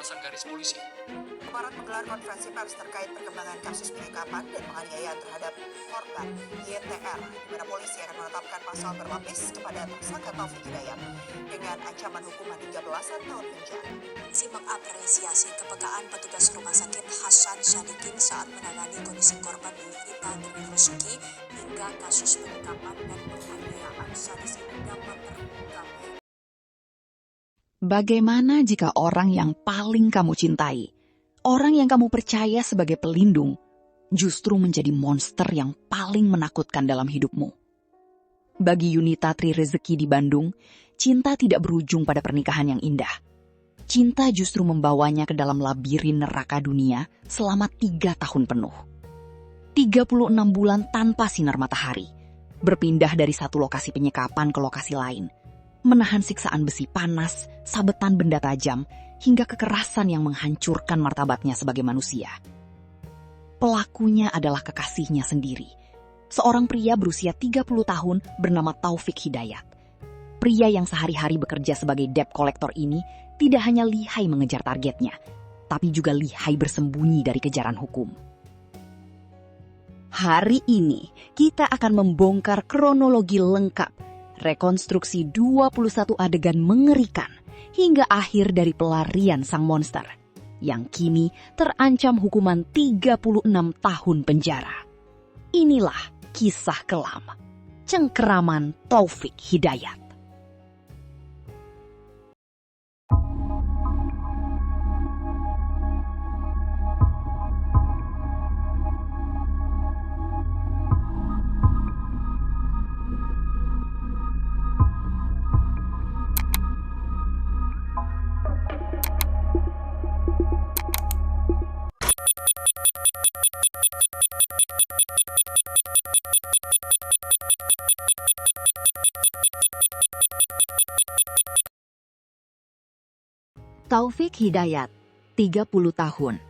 pasang garis polisi. Aparat menggelar konferensi pers terkait perkembangan kasus penyekapan dan penganiayaan terhadap korban YTR, di mana polisi akan menetapkan pasal berlapis kepada tersangka Taufik Hidayat dengan ancaman hukuman 13 tahun penjara. Si mengapresiasi kepekaan petugas rumah sakit Hasan Sadikin saat menangani kondisi korban Yuvita Tri Rezeki hingga kasus penyekapan dan penganiayaan sadis ini dapat terungkap. Bagaimana jika orang yang paling kamu cintai, orang yang kamu percaya sebagai pelindung, justru menjadi monster yang paling menakutkan dalam hidupmu? Bagi Yunita Tri Rezeki di Bandung, cinta tidak berujung pada pernikahan yang indah. Cinta justru membawanya ke dalam labirin neraka dunia selama 3 tahun penuh. 36 bulan tanpa sinar matahari, berpindah dari satu lokasi penyekapan ke lokasi lain, menahan siksaan besi panas, sabetan benda tajam, hingga kekerasan yang menghancurkan martabatnya sebagai manusia. Pelakunya adalah kekasihnya sendiri, seorang pria berusia 30 tahun bernama Taufik Hidayat. Pria yang sehari-hari bekerja sebagai debt collector ini tidak hanya lihai mengejar targetnya, tapi juga lihai bersembunyi dari kejaran hukum. Hari ini kita akan membongkar kronologi lengkap rekonstruksi 21 adegan mengerikan hingga akhir dari pelarian sang monster yang kini terancam hukuman 36 tahun penjara. Inilah kisah kelam cengkeraman Taufik Hidayat. Taufik Hidayat, 30 tahun.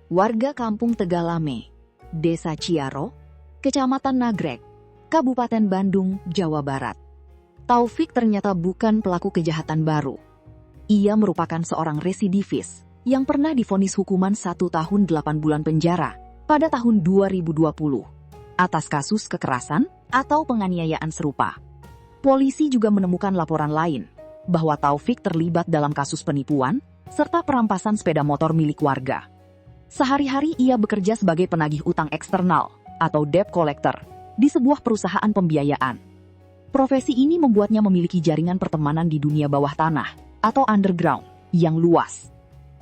Warga Kampung Tegalame, Desa Ciaro, Kecamatan Nagrek, Kabupaten Bandung, Jawa Barat. Taufik ternyata bukan pelaku kejahatan baru. Ia merupakan seorang residivis yang pernah divonis hukuman 1 tahun 8 bulan penjara pada tahun 2020 atas kasus kekerasan atau penganiayaan serupa. Polisi juga menemukan laporan lain bahwa Taufik terlibat dalam kasus penipuan serta perampasan sepeda motor milik warga. Sehari-hari ia bekerja sebagai penagih utang eksternal atau debt collector di sebuah perusahaan pembiayaan. Profesi ini membuatnya memiliki jaringan pertemanan di dunia bawah tanah atau underground yang luas.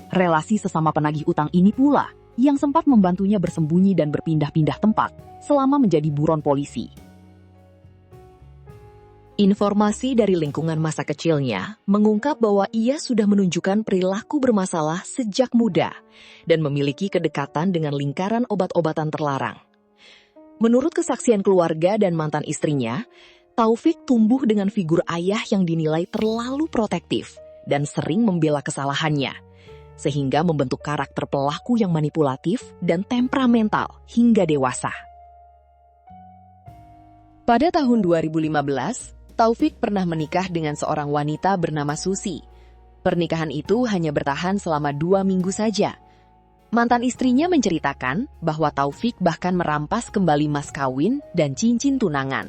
Relasi sesama penagih utang ini pula yang sempat membantunya bersembunyi dan berpindah-pindah tempat selama menjadi buron polisi. Informasi dari lingkungan masa kecilnya mengungkap bahwa ia sudah menunjukkan perilaku bermasalah sejak muda dan memiliki kedekatan dengan lingkaran obat-obatan terlarang. Menurut kesaksian keluarga dan mantan istrinya, Taufik tumbuh dengan figur ayah yang dinilai terlalu protektif dan sering membela kesalahannya, sehingga membentuk karakter pelaku yang manipulatif dan temperamental hingga dewasa. Pada tahun 2015, Taufik pernah menikah dengan seorang wanita bernama Susi. Pernikahan itu hanya bertahan selama 2 minggu saja. Mantan istrinya menceritakan bahwa Taufik bahkan merampas kembali mas kawin dan cincin tunangan.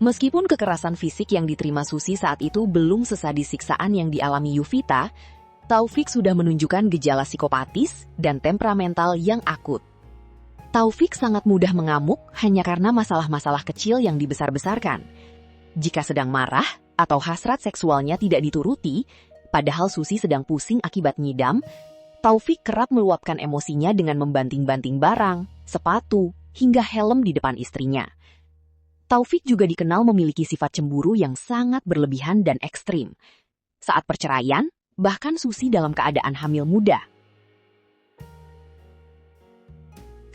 Meskipun kekerasan fisik yang diterima Susi saat itu belum sesadis siksaan yang dialami Yuvita, Taufik sudah menunjukkan gejala psikopatis dan temperamental yang akut. Taufik sangat mudah mengamuk hanya karena masalah-masalah kecil yang dibesar-besarkan. Jika sedang marah atau hasrat seksualnya tidak dituruti, padahal Susi sedang pusing akibat ngidam, Taufik kerap meluapkan emosinya dengan membanting-banting barang, sepatu, hingga helm di depan istrinya. Taufik juga dikenal memiliki sifat cemburu yang sangat berlebihan dan ekstrim. Saat perceraian, bahkan Susi dalam keadaan hamil muda.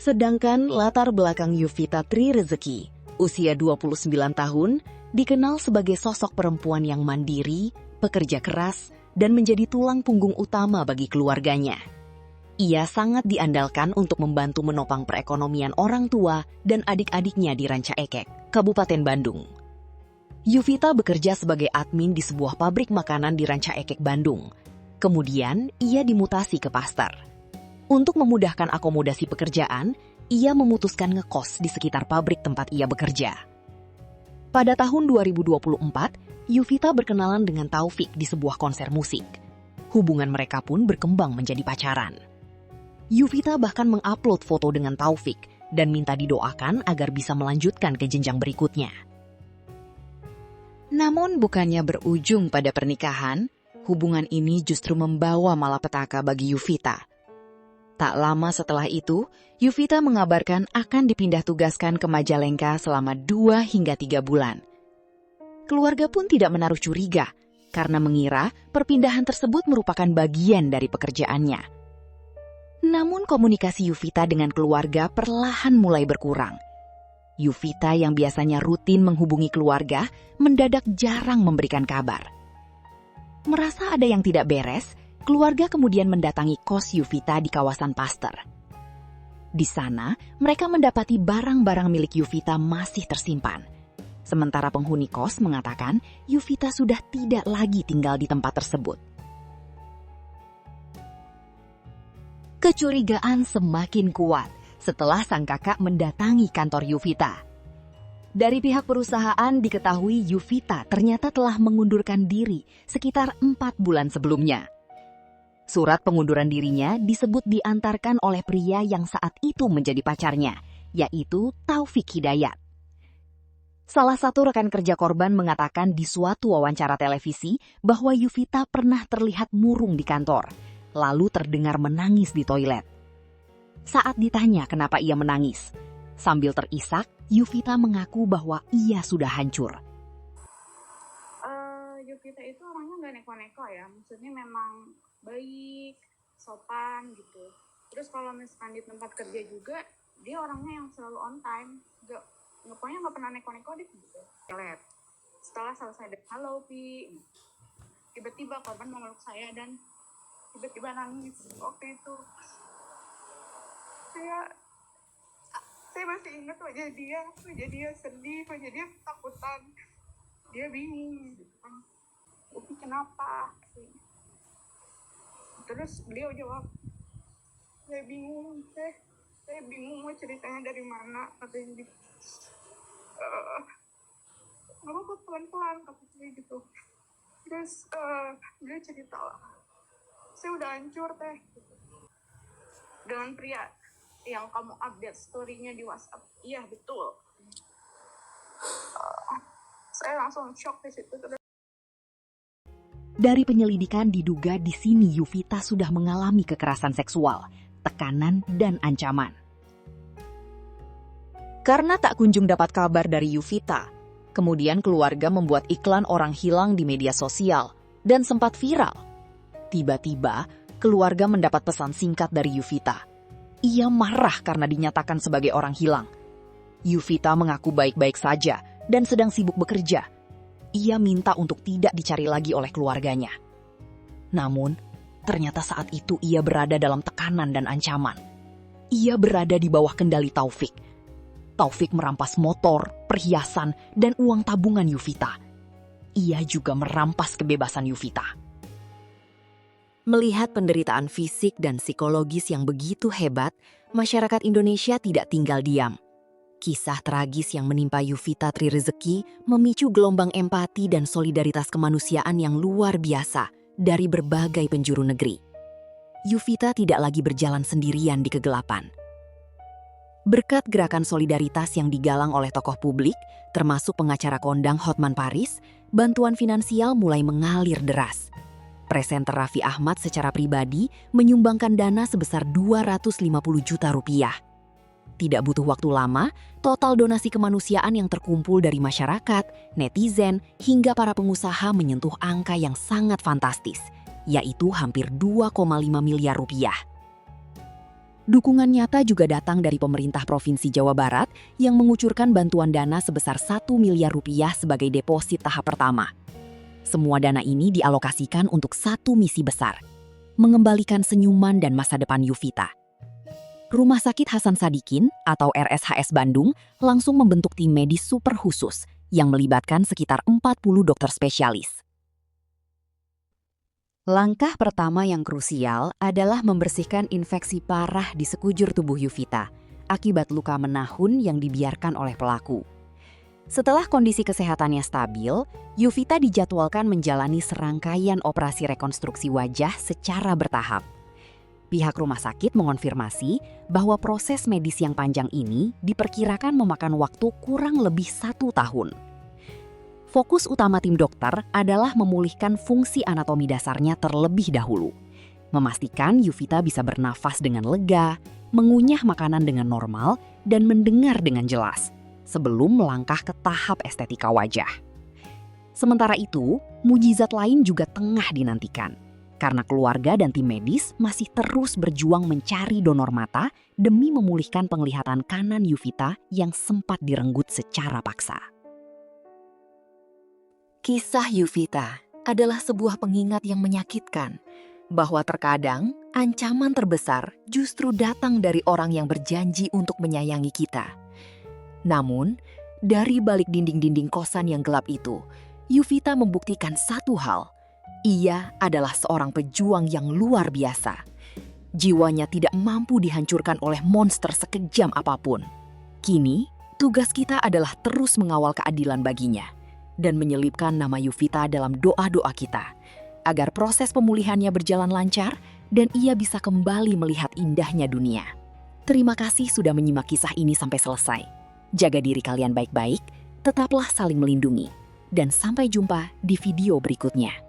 Sedangkan latar belakang Yuvita Tri Rezeki, usia 29 tahun, dikenal sebagai sosok perempuan yang mandiri, pekerja keras, dan menjadi tulang punggung utama bagi keluarganya. Ia sangat diandalkan untuk membantu menopang perekonomian orang tua dan adik-adiknya di Ranca Ekek, Kabupaten Bandung. Yuvita bekerja sebagai admin di sebuah pabrik makanan di Ranca Ekek, Bandung. Kemudian, ia dimutasi ke Pasteur. Untuk memudahkan akomodasi pekerjaan, ia memutuskan ngekos di sekitar pabrik tempat ia bekerja. Pada tahun 2024, Yuvita berkenalan dengan Taufik di sebuah konser musik. Hubungan mereka pun berkembang menjadi pacaran. Yuvita bahkan mengupload foto dengan Taufik dan minta didoakan agar bisa melanjutkan ke jenjang berikutnya. Namun bukannya berujung pada pernikahan, hubungan ini justru membawa malapetaka bagi Yuvita. Tak lama setelah itu, Yuvita mengabarkan akan dipindah tugaskan ke Majalengka selama 2 hingga 3 bulan. Keluarga pun tidak menaruh curiga, karena mengira perpindahan tersebut merupakan bagian dari pekerjaannya. Namun komunikasi Yuvita dengan keluarga perlahan mulai berkurang. Yuvita yang biasanya rutin menghubungi keluarga, mendadak jarang memberikan kabar. Merasa ada yang tidak beres, keluarga kemudian mendatangi kos Yuvita di kawasan Pasteur. Di sana, mereka mendapati barang-barang milik Yuvita masih tersimpan. Sementara penghuni kos mengatakan Yuvita sudah tidak lagi tinggal di tempat tersebut. Kecurigaan semakin kuat setelah sang kakak mendatangi kantor Yuvita. Dari pihak perusahaan diketahui Yuvita ternyata telah mengundurkan diri sekitar 4 bulan sebelumnya. Surat pengunduran dirinya disebut diantarkan oleh pria yang saat itu menjadi pacarnya, yaitu Taufik Hidayat. Salah satu rekan kerja korban mengatakan di suatu wawancara televisi bahwa Yuvita pernah terlihat murung di kantor, lalu terdengar menangis di toilet. Saat ditanya kenapa ia menangis, sambil terisak, Yuvita mengaku bahwa ia sudah hancur. Yuvita itu orangnya nggak neko-neko ya, maksudnya memang baik, sopan gitu. Terus kalau misalkan di tempat kerja juga, dia orangnya yang selalu on time, pokoknya nggak pernah neko-neko deh gitu. Setelah selesai dari halo Pi, tiba-tiba korban memeluk saya dan tiba-tiba nangis. Waktu itu saya masih ingat wajah dia sedih, wajah dia ketakutan, dia bingung gitu kan. Upi kenapa? Terus beliau jawab, saya bingung mau ceritanya dari mana, katanya gitu. Nggak apa-apa, pelan-pelan katanya gitu. Terus beliau cerita lah, saya udah hancur teh gitu. Dengan pria yang kamu update story-nya di WhatsApp. Iya betul. Saya langsung shock di situ. Dari penyelidikan diduga di sini Yuvita sudah mengalami kekerasan seksual, tekanan, dan ancaman. Karena tak kunjung dapat kabar dari Yuvita, kemudian keluarga membuat iklan orang hilang di media sosial dan sempat viral. Tiba-tiba, keluarga mendapat pesan singkat dari Yuvita. Ia marah karena dinyatakan sebagai orang hilang. Yuvita mengaku baik-baik saja dan sedang sibuk bekerja. Ia minta untuk tidak dicari lagi oleh keluarganya. Namun, ternyata saat itu ia berada dalam tekanan dan ancaman. Ia berada di bawah kendali Taufik. Taufik merampas motor, perhiasan, dan uang tabungan Yuvita. Ia juga merampas kebebasan Yuvita. Melihat penderitaan fisik dan psikologis yang begitu hebat, masyarakat Indonesia tidak tinggal diam. Kisah tragis yang menimpa Yuvita Trirezeki memicu gelombang empati dan solidaritas kemanusiaan yang luar biasa dari berbagai penjuru negeri. Yuvita tidak lagi berjalan sendirian di kegelapan. Berkat gerakan solidaritas yang digalang oleh tokoh publik, termasuk pengacara kondang Hotman Paris, bantuan finansial mulai mengalir deras. Presenter Raffi Ahmad secara pribadi menyumbangkan dana sebesar 250 juta rupiah. Tidak butuh waktu lama, total donasi kemanusiaan yang terkumpul dari masyarakat, netizen, hingga para pengusaha menyentuh angka yang sangat fantastis, yaitu hampir 2,5 miliar rupiah. Dukungan nyata juga datang dari pemerintah Provinsi Jawa Barat yang mengucurkan bantuan dana sebesar 1 miliar rupiah sebagai deposit tahap pertama. Semua dana ini dialokasikan untuk satu misi besar, mengembalikan senyuman dan masa depan Yuvita. Rumah Sakit Hasan Sadikin atau RSHS Bandung langsung membentuk tim medis super khusus yang melibatkan sekitar 40 dokter spesialis. Langkah pertama yang krusial adalah membersihkan infeksi parah di sekujur tubuh Yuvita akibat luka menahun yang dibiarkan oleh pelaku. Setelah kondisi kesehatannya stabil, Yuvita dijadwalkan menjalani serangkaian operasi rekonstruksi wajah secara bertahap. Pihak rumah sakit mengonfirmasi bahwa proses medis yang panjang ini diperkirakan memakan waktu kurang lebih 1 tahun. Fokus utama tim dokter adalah memulihkan fungsi anatomi dasarnya terlebih dahulu. Memastikan Yuvita bisa bernafas dengan lega, mengunyah makanan dengan normal, dan mendengar dengan jelas, sebelum melangkah ke tahap estetika wajah. Sementara itu, mujizat lain juga tengah dinantikan, karena keluarga dan tim medis masih terus berjuang mencari donor mata demi memulihkan penglihatan kanan Yuvita yang sempat direnggut secara paksa. Kisah Yuvita adalah sebuah pengingat yang menyakitkan bahwa terkadang ancaman terbesar justru datang dari orang yang berjanji untuk menyayangi kita. Namun, dari balik dinding-dinding kosan yang gelap itu, Yuvita membuktikan satu hal. Ia adalah seorang pejuang yang luar biasa. Jiwanya tidak mampu dihancurkan oleh monster sekejam apapun. Kini, tugas kita adalah terus mengawal keadilan baginya dan menyelipkan nama Yuvita dalam doa-doa kita, agar proses pemulihannya berjalan lancar dan ia bisa kembali melihat indahnya dunia. Terima kasih sudah menyimak kisah ini sampai selesai. Jaga diri kalian baik-baik, tetaplah saling melindungi, dan sampai jumpa di video berikutnya.